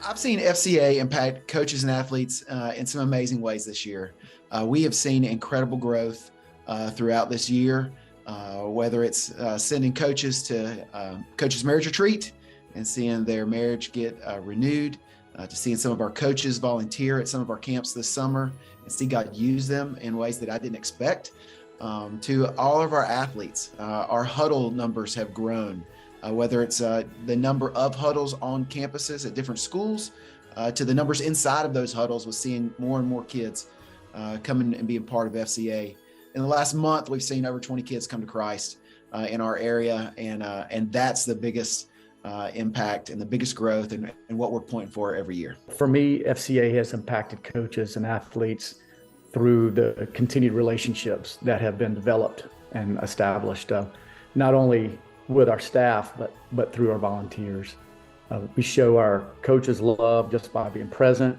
I've seen FCA impact coaches and athletes in some amazing ways this year. We have seen incredible growth throughout this year, whether it's sending coaches to coaches' marriage retreat and seeing their marriage get renewed, to seeing some of our coaches volunteer at some of our camps this summer and see God use them in ways that I didn't expect, to all of our athletes. Our huddle numbers have grown. Whether it's the number of huddles on campuses at different schools, to the numbers inside of those huddles, with seeing more and more kids coming and being part of FCA. In the last month, we've seen over 20 kids come to Christ in our area, and that's the biggest impact and the biggest growth and what we're pointing for every year. For me, FCA has impacted coaches and athletes through the continued relationships that have been developed and established, not only with our staff, but through our volunteers. We show our coaches love just by being present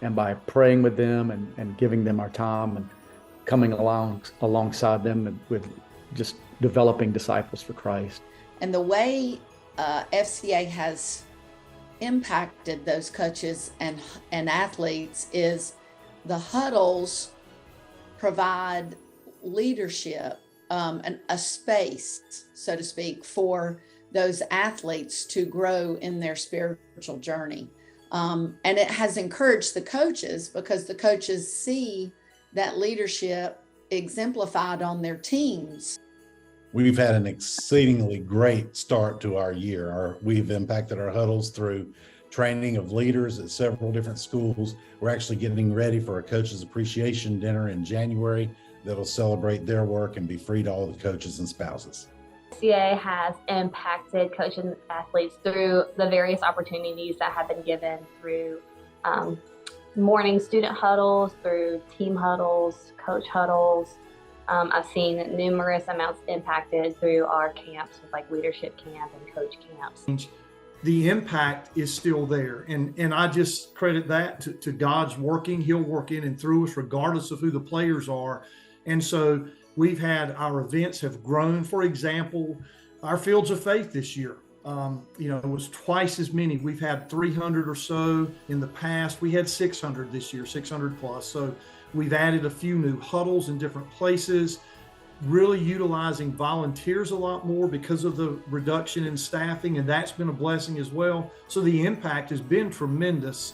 and by praying with them and giving them our time and coming alongside them with just developing disciples for Christ. And the way FCA has impacted those coaches and athletes is the huddles provide leadership, a space, so to speak, for those athletes to grow in their spiritual journey. And it has encouraged the coaches because the coaches see that leadership exemplified on their teams. We've had an exceedingly great start to our year. We've impacted our huddles through training of leaders at several different schools. We're actually getting ready for a coaches appreciation dinner in January that'll celebrate their work and be free to all the coaches and spouses. FCA has impacted coaches and athletes through the various opportunities that have been given through morning student huddles, through team huddles, coach huddles. I've seen numerous amounts impacted through our camps, like leadership camp and coach camps. The impact is still there. And I just credit that to God's working. He'll work in and through us regardless of who the players are. And so we've had our events have grown. For example, our Fields of Faith this year, it was twice as many. We've had 300 or so in the past. We had 600 this year, 600 plus. So we've added a few new huddles in different places, really utilizing volunteers a lot more because of the reduction in staffing, and that's been a blessing as well. So the impact has been tremendous.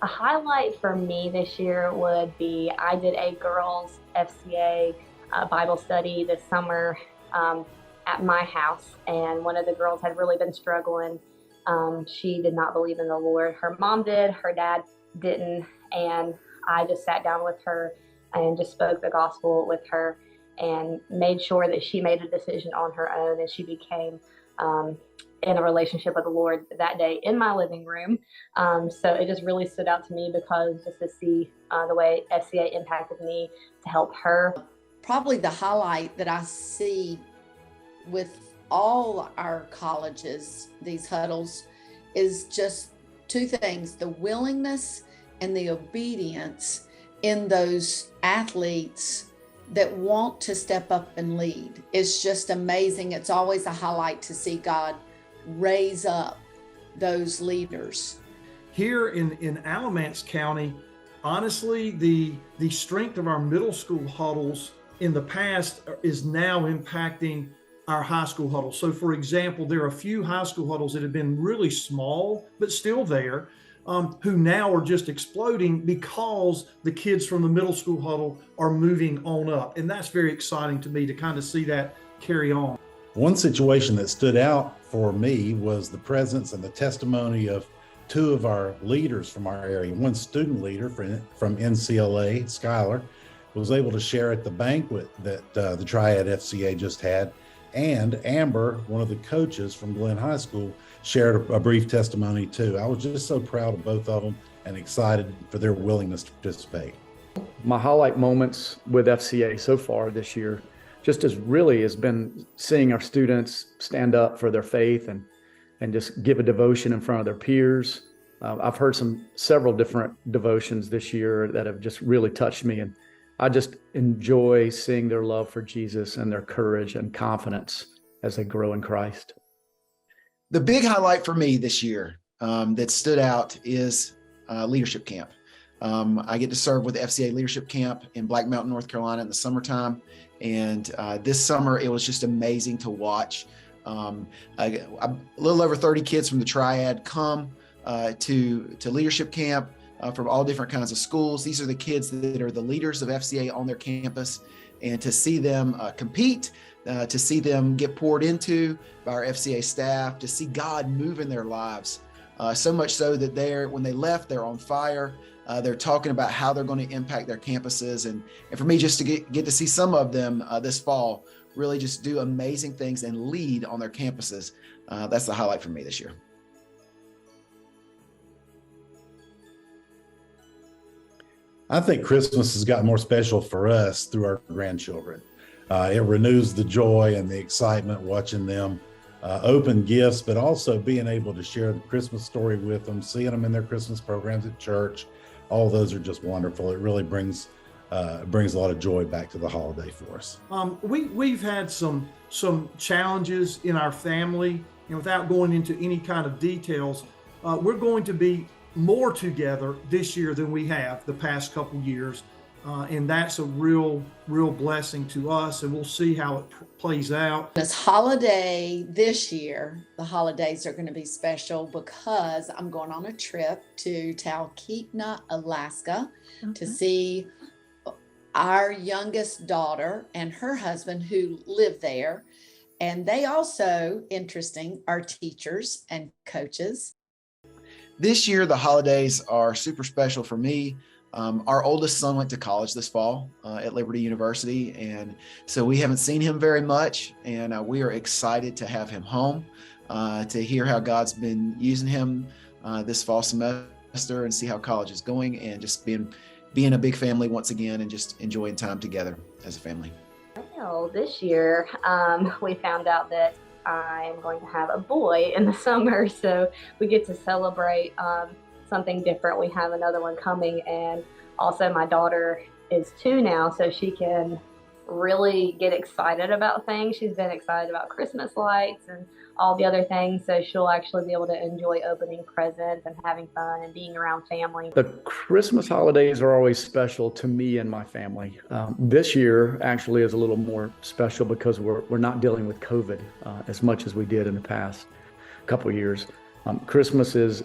A highlight for me this year would be I did a girls FCA Bible study this summer at my house, and one of the girls had really been struggling. She did not believe in the Lord. Her mom did, her dad didn't, and I just sat down with her and just spoke the gospel with her and made sure that she made a decision on her own, and she became in a relationship with the Lord that day in my living room. So it just really stood out to me because just to see the way FCA impacted me to help her. Probably the highlight that I see with all our colleges, these huddles, is just two things: the willingness and the obedience in those athletes that want to step up and lead. It's just amazing. It's always a highlight to see God raise up those leaders. Here in Alamance County, honestly, the strength of our middle school huddles in the past is now impacting our high school huddles. So for example, there are a few high school huddles that have been really small, but still there, who now are just exploding because the kids from the middle school huddle are moving on up. And that's very exciting to me to kind of see that carry on. One situation that stood out for me was the presence and the testimony of two of our leaders from our area. One student leader from NCLA, Skylar, was able to share at the banquet that the Triad FCA just had. And Amber, one of the coaches from Glenn High School, shared a brief testimony too. I was just so proud of both of them and excited for their willingness to participate. My highlight moments with FCA so far this year just has been seeing our students stand up for their faith and just give a devotion in front of their peers. I've heard several different devotions this year that have just really touched me, and I just enjoy seeing their love for Jesus and their courage and confidence as they grow in Christ. The big highlight for me this year that stood out is leadership camp. I get to serve with the FCA leadership camp in Black Mountain, North Carolina in the summertime. And this summer, it was just amazing to watch. A little over 30 kids from the Triad come to leadership camp from all different kinds of schools. These are the kids that are the leaders of FCA on their campus. And to see them compete, to see them get poured into by our FCA staff, to see God move in their lives. So much so that when they left, they're on fire. They're talking about how they're going to impact their campuses. And for me, just to get to see some of them this fall, really just do amazing things and lead on their campuses. That's the highlight for me this year. I think Christmas has got more special for us through our grandchildren. It renews the joy and the excitement watching them open gifts, but also being able to share the Christmas story with them, seeing them in their Christmas programs at church. All those are just wonderful. It really brings a lot of joy back to the holiday for us. We've had some challenges in our family, and without going into any kind of details, we're going to be more together this year than we have the past couple years. And that's a real blessing to us, and we'll see how it plays out. This holiday this year, the holidays are going to be special because I'm going on a trip to Talkeetna, Alaska, to see our youngest daughter and her husband who live there. And they also, interesting, are teachers and coaches. This year, the holidays are super special for me. Our oldest son went to college this fall at Liberty University, and so we haven't seen him very much, and we are excited to have him home, to hear how God's been using him this fall semester and see how college is going, and just being a big family once again and just enjoying time together as a family. Well, this year we found out that I'm going to have a boy in the summer, so we get to celebrate something different. We have another one coming, and also my daughter is 2 now, so she can really get excited about things. She's been excited about Christmas lights and all the other things, so she'll actually be able to enjoy opening presents and having fun and being around family. The Christmas holidays are always special to me and my family. This year actually is a little more special because we're not dealing with COVID as much as we did in the past couple of years. Christmas is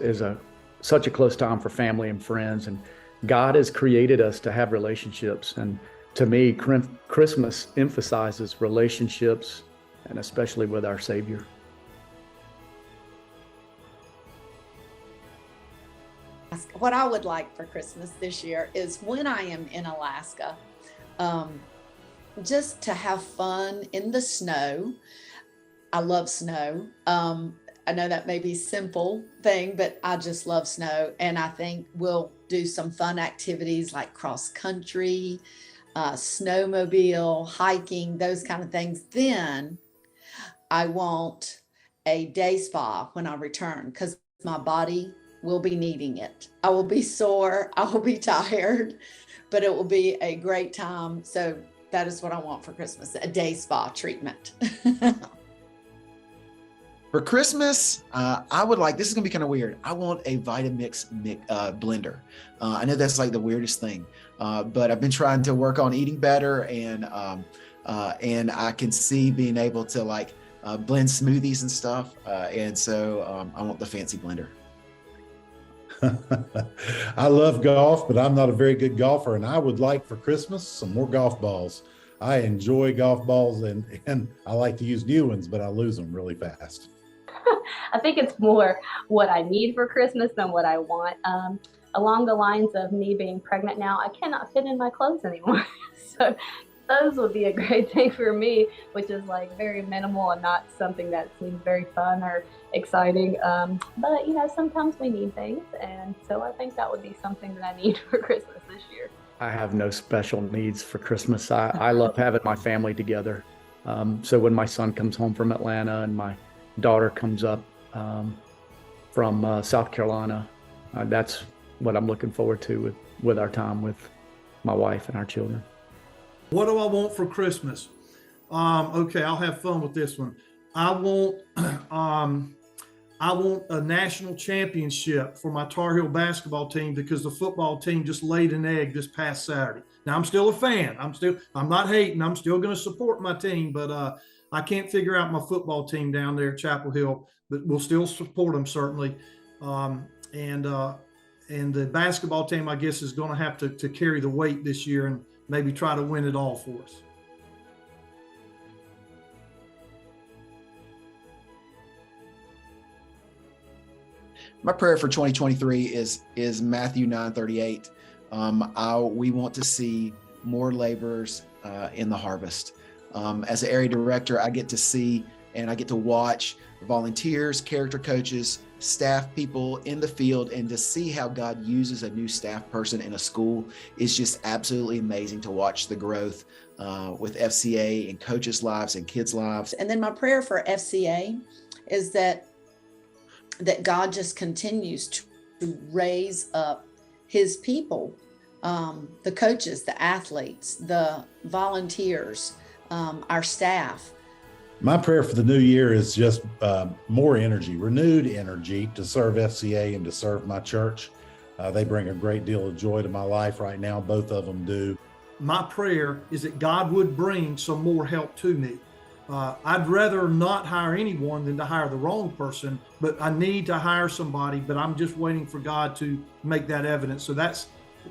such a close time for family and friends, and God has created us to have relationships. And to me, Christmas emphasizes relationships, and especially with our Savior. What I would like for Christmas this year is when I am in Alaska, just to have fun in the snow. I love snow. I know that may be a simple thing, but I just love snow. And I think we'll do some fun activities like cross country, snowmobile, hiking, those kind of things. Then I want a day spa when I return because my body will be needing it. I will be sore, I will be tired, but it will be a great time. So that is what I want for Christmas, a day spa treatment. For Christmas, I would like, this is gonna be kind of weird, I want a Vitamix blender. I know that's like the weirdest thing, but I've been trying to work on eating better, and I can see being able to like blend smoothies and stuff. And so I want the fancy blender. I love golf, but I'm not a very good golfer, and I would like for Christmas some more golf balls. I enjoy golf balls, and I like to use new ones, but I lose them really fast. I think it's more what I need for Christmas than what I want. Along the lines of me being pregnant now, I cannot fit in my clothes anymore. So those would be a great thing for me, which is like very minimal and not something that seems very fun or exciting. But you know, sometimes we need things. And so I think that would be something that I need for Christmas this year. I have no special needs for Christmas. I love having my family together. So when my son comes home from Atlanta and my daughter comes up from South Carolina, that's what I'm looking forward to with our time with my wife and our children. What do I want for Christmas? Okay, I'll have fun with this one. I want I want a national championship for my Tar Heel basketball team because the football team just laid an egg this past Saturday. Now I'm still a fan. I'm not hating. I'm still going to support my team, but I can't figure out my football team down there at Chapel Hill, but we'll still support them certainly. And the basketball team, I guess, is going to have to carry the weight this year and maybe try to win it all for us. My prayer for 2023 is Matthew 9:38. We want to see more laborers in the harvest. As an area director, I get to see and I get to watch volunteers, character coaches, staff people in the field, and to see how God uses a new staff person in a school is just absolutely amazing to watch the growth with FCA and coaches' lives and kids' lives. And then my prayer for FCA is that God just continues to raise up his people, the coaches, the athletes, the volunteers, our staff. My prayer for the new year is just more energy, renewed energy to serve FCA and to serve my church. They bring a great deal of joy to my life right now. Both of them do. My prayer is that God would bring some more help to me. I'd rather not hire anyone than to hire the wrong person, but I need to hire somebody, but I'm just waiting for God to make that evidence. So that's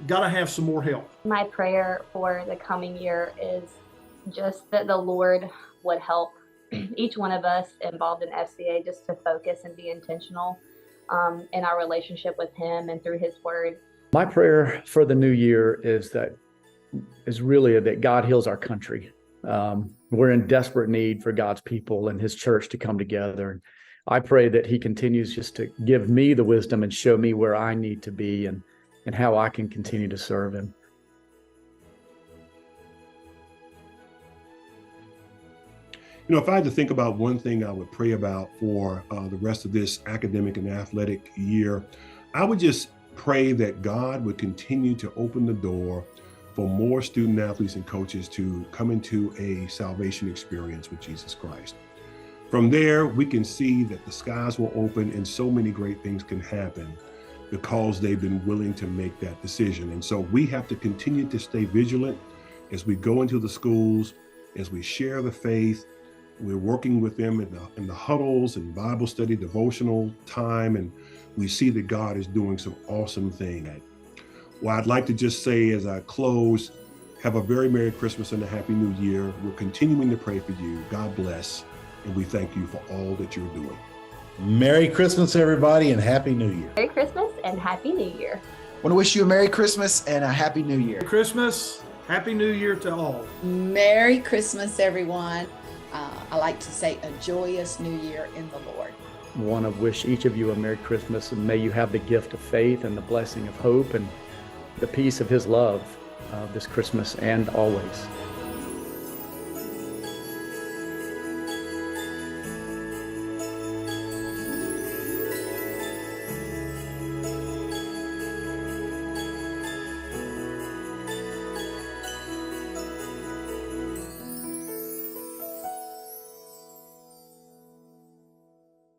got to have some more help. My prayer for the coming year is just that the Lord would help each one of us involved in FCA just to focus and be intentional in our relationship with him and through his word. My prayer for the new year is really that God heals our country. We're in desperate need for God's people and his church to come together. I pray that he continues just to give me the wisdom and show me where I need to be and how I can continue to serve him. You know, if I had to think about one thing I would pray about for the rest of this academic and athletic year, I would just pray that God would continue to open the door for more student athletes and coaches to come into a salvation experience with Jesus Christ. From there, we can see that the skies will open and so many great things can happen because they've been willing to make that decision. And so we have to continue to stay vigilant as we go into the schools, as we share the faith. We're working with them in the huddles and Bible study, devotional time, and we see that God is doing some awesome things. Well, I'd like to just say as I close, have a very Merry Christmas and a Happy New Year. We're continuing to pray for you. God bless, and we thank you for all that you're doing. Merry Christmas, everybody, and Happy New Year. Merry Christmas and Happy New Year. I want to wish you a Merry Christmas and a Happy New Year. Merry Christmas, Happy New Year to all. Merry Christmas, everyone. I like to say a joyous new year in the Lord. I want to wish each of you a Merry Christmas, and may you have the gift of faith and the blessing of hope and the peace of his love this Christmas and always.